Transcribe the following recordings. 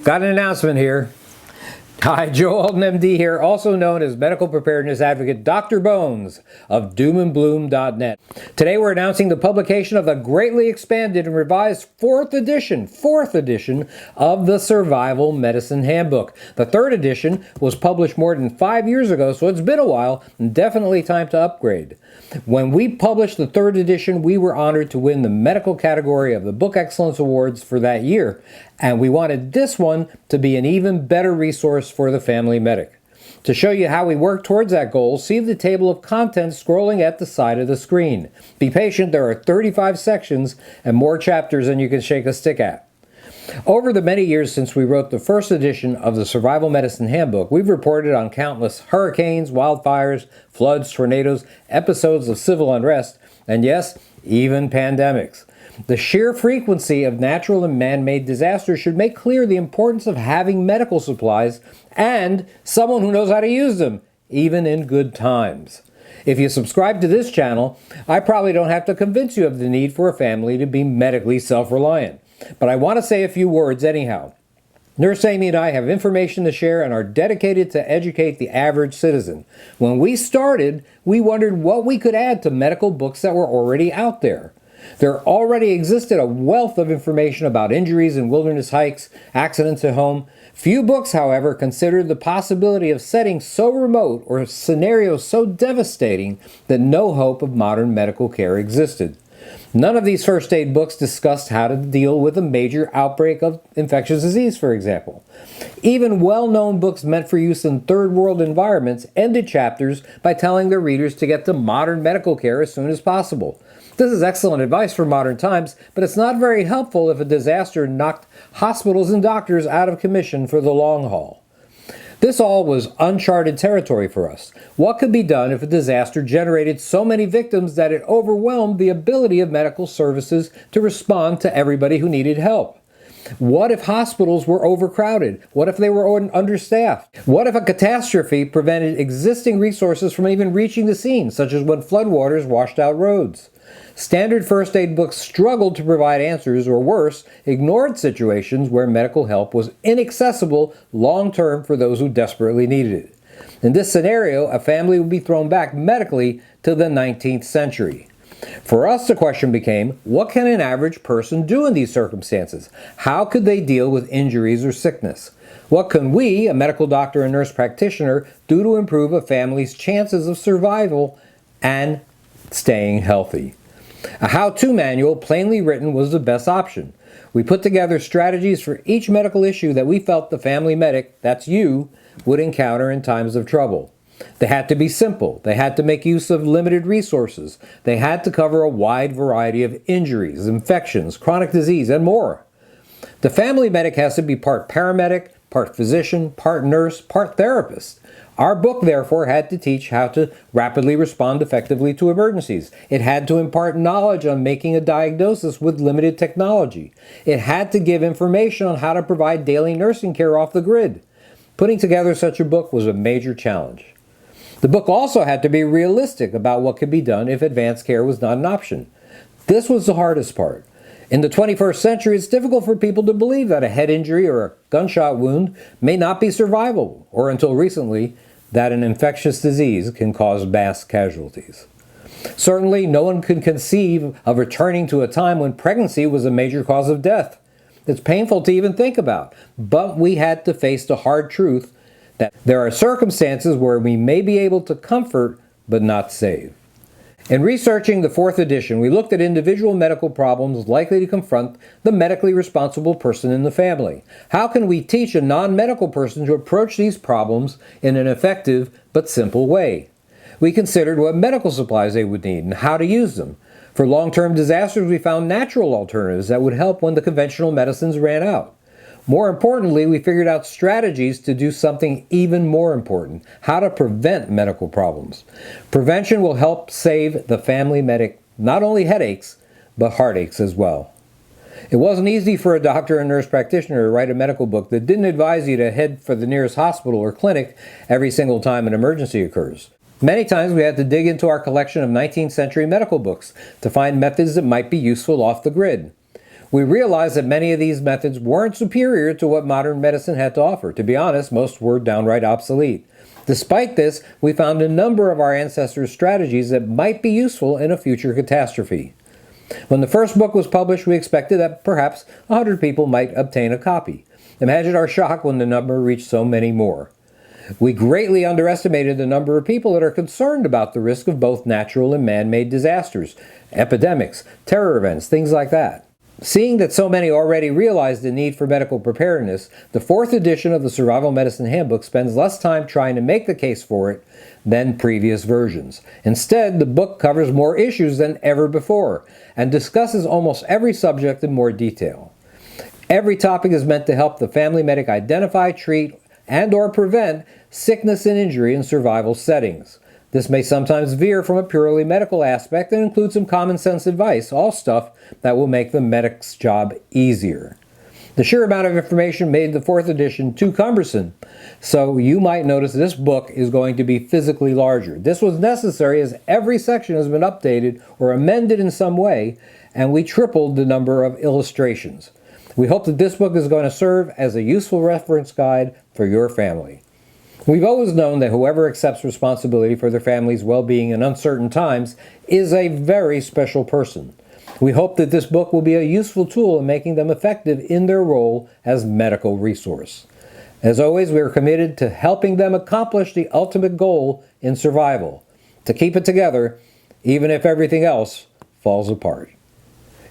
Got an announcement here. Hi, Joe Alton, MD here, also known as medical preparedness advocate Dr. Bones of doomandbloom.net. Today we're announcing the publication of the greatly expanded and revised fourth edition of the Survival Medicine Handbook. The third edition was published more than 5 years ago, so it's been a while and definitely time to upgrade. When we published the third edition, we were honored to win the medical category of the Book Excellence Awards for that year, and we wanted this one to be an even better resource for the family medic. To show you how we work towards that goal, see the table of contents scrolling at the side of the screen. Be patient, there are 35 sections and more chapters than you can shake a stick at. Over the many years since we wrote the first edition of the Survival Medicine Handbook, we've reported on countless hurricanes, wildfires, floods, tornadoes, episodes of civil unrest, and yes, even pandemics. The sheer frequency of natural and man-made disasters should make clear the importance of having medical supplies and someone who knows how to use them, even in good times. If you subscribe to this channel, I probably don't have to convince you of the need for a family to be medically self-reliant. But I want to say a few words anyhow. Nurse Amy and I have information to share and are dedicated to educate the average citizen. When we started, we wondered what we could add to medical books that were already out there. There already existed a wealth of information about injuries and wilderness hikes, accidents at home. Few books, however, considered the possibility of settings so remote or scenarios so devastating that no hope of modern medical care existed. None of these first aid books discussed how to deal with a major outbreak of infectious disease, for example. Even well-known books meant for use in third world environments ended chapters by telling their readers to get to modern medical care as soon as possible. This is excellent advice for modern times, but it's not very helpful if a disaster knocked hospitals and doctors out of commission for the long haul. This all was uncharted territory for us. What could be done if a disaster generated so many victims that it overwhelmed the ability of medical services to respond to everybody who needed help? What if hospitals were overcrowded? What if they were understaffed? What if a catastrophe prevented existing resources from even reaching the scene, such as when floodwaters washed out roads? Standard first aid books struggled to provide answers, or worse, ignored situations where medical help was inaccessible long-term for those who desperately needed it. In this scenario, a family would be thrown back medically to the 19th century. For us, the question became, what can an average person do in these circumstances? How could they deal with injuries or sickness? What can we, a medical doctor and nurse practitioner, do to improve a family's chances of survival and staying healthy? A how-to manual, plainly written, was the best option. We put together strategies for each medical issue that we felt the family medic, that's you, would encounter in times of trouble. They had to be simple. They had to make use of limited resources. They had to cover a wide variety of injuries, infections, chronic disease, and more. The family medic has to be part paramedic, part physician, part nurse, part therapist. Our book, therefore, had to teach how to rapidly respond effectively to emergencies. It had to impart knowledge on making a diagnosis with limited technology. It had to give information on how to provide daily nursing care off the grid. Putting together such a book was a major challenge. The book also had to be realistic about what could be done if advanced care was not an option. This was the hardest part. In the 21st century, it's difficult for people to believe that a head injury or a gunshot wound may not be survivable, or until recently, that an infectious disease can cause mass casualties. Certainly, no one can conceive of returning to a time when pregnancy was a major cause of death. It's painful to even think about, but we had to face the hard truth that there are circumstances where we may be able to comfort but not save. In researching the fourth edition, we looked at individual medical problems likely to confront the medically responsible person in the family. How can we teach a non-medical person to approach these problems in an effective but simple way? We considered what medical supplies they would need and how to use them. For long-term disasters, we found natural alternatives that would help when the conventional medicines ran out. More importantly, we figured out strategies to do something even more important: how to prevent medical problems. Prevention will help save the family medic not only headaches, but heartaches as well. It wasn't easy for a doctor and nurse practitioner to write a medical book that didn't advise you to head for the nearest hospital or clinic every single time an emergency occurs. Many times we had to dig into our collection of 19th century medical books to find methods that might be useful off the grid. We realized that many of these methods weren't superior to what modern medicine had to offer. To be honest, most were downright obsolete. Despite this, we found a number of our ancestors' strategies that might be useful in a future catastrophe. When the first book was published, we expected that perhaps 100 people might obtain a copy. Imagine our shock when the number reached so many more. We greatly underestimated the number of people that are concerned about the risk of both natural and man-made disasters, epidemics, terror events, things like that. Seeing that so many already realize the need for medical preparedness, the 4th edition of the Survival Medicine Handbook spends less time trying to make the case for it than previous versions. Instead, the book covers more issues than ever before and discusses almost every subject in more detail. Every topic is meant to help the family medic identify, treat, and/or prevent sickness and injury in survival settings. This may sometimes veer from a purely medical aspect and include some common sense advice, all stuff that will make the medic's job easier. The sheer amount of information made the 4th edition too cumbersome, so you might notice this book is going to be physically larger. This was necessary as every section has been updated or amended in some way, and we tripled the number of illustrations. We hope that this book is going to serve as a useful reference guide for your family. We've always known that whoever accepts responsibility for their family's well-being in uncertain times is a very special person. We hope that this book will be a useful tool in making them effective in their role as medical resource. As always, we are committed to helping them accomplish the ultimate goal in survival, to keep it together, even if everything else falls apart.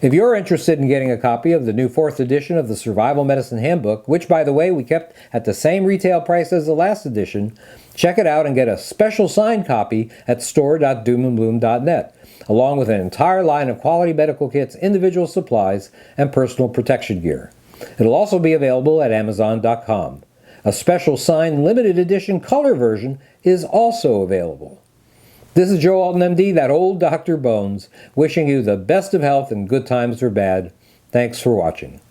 If you're interested in getting a copy of the new 4th edition of the Survival Medicine Handbook, which, by the way, we kept at the same retail price as the last edition, check it out and get a special signed copy at store.doomandbloom.net, along with an entire line of quality medical kits, individual supplies, and personal protection gear. It'll also be available at Amazon.com. A special signed limited edition color version is also available. This is Joe Alton, MD, that old Dr. Bones, wishing you the best of health and good times or bad. Thanks for watching.